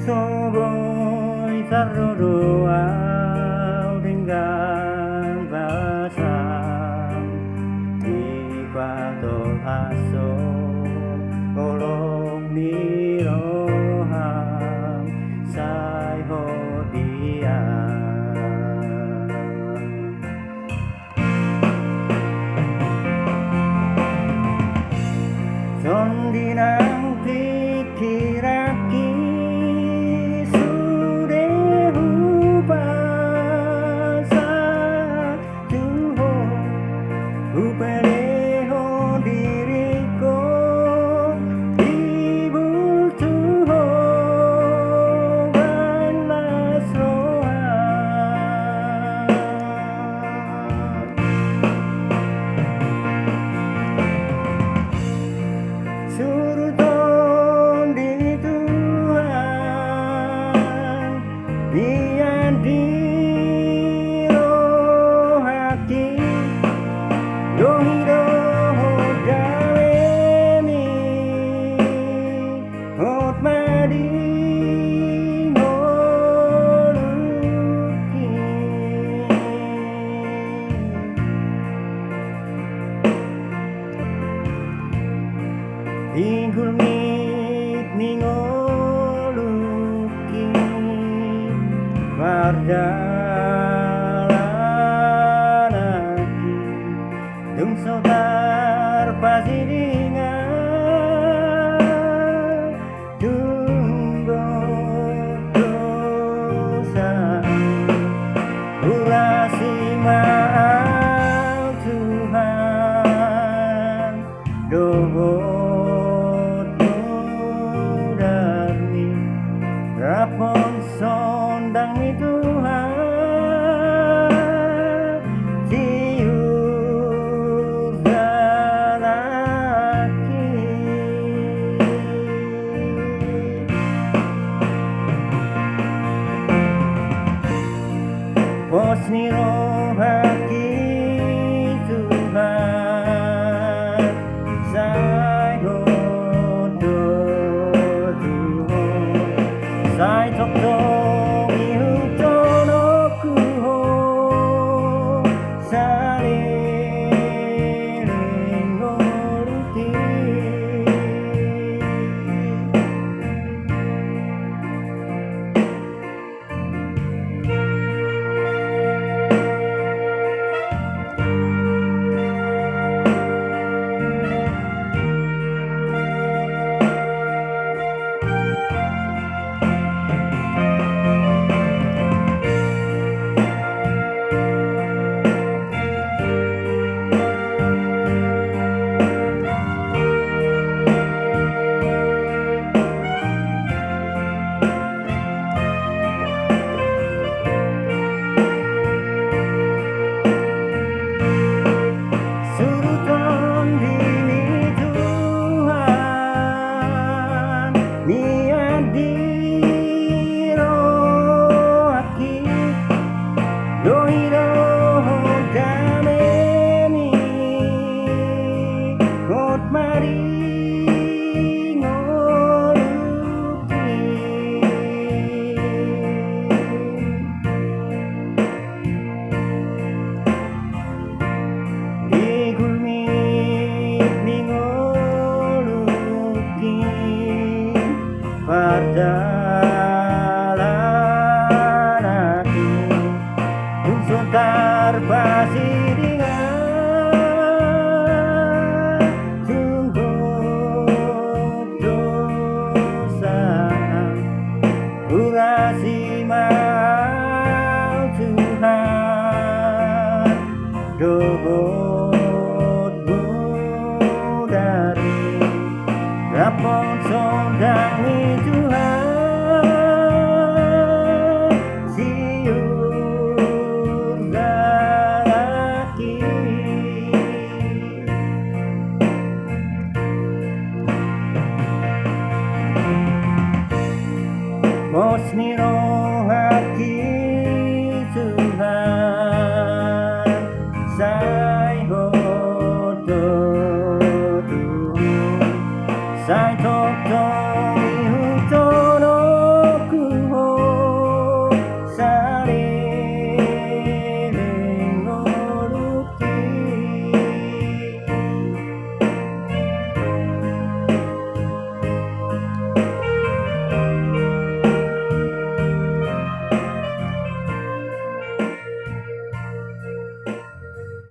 Soboy sarrodoa dengan basam di patol aso kolong niroham sai hodia sondinang pikiraki Upereho diriku Ibul tuho Balas rohan Surutun di Tuhan Nian di rohaki Dohiro dawemi hotmadi ngoluki Ingkul mit ningoluki Wardalanaki Dung sotar pasiringan Tunggu dosa Urasi maaf Tuhan Dohot mudarmi Rapon sondang mi Tuhan Posni rohaki Tuhan Sai hodo Tuhan Sai tok tong ihu tono kuho Saliring ngoluki Perjalananku Tuntar pasiringan Tunggu dosa Urasi maaf Tuhan Dohotmu dari Rapon sondangi Tuhan Siur dalaki Mosniro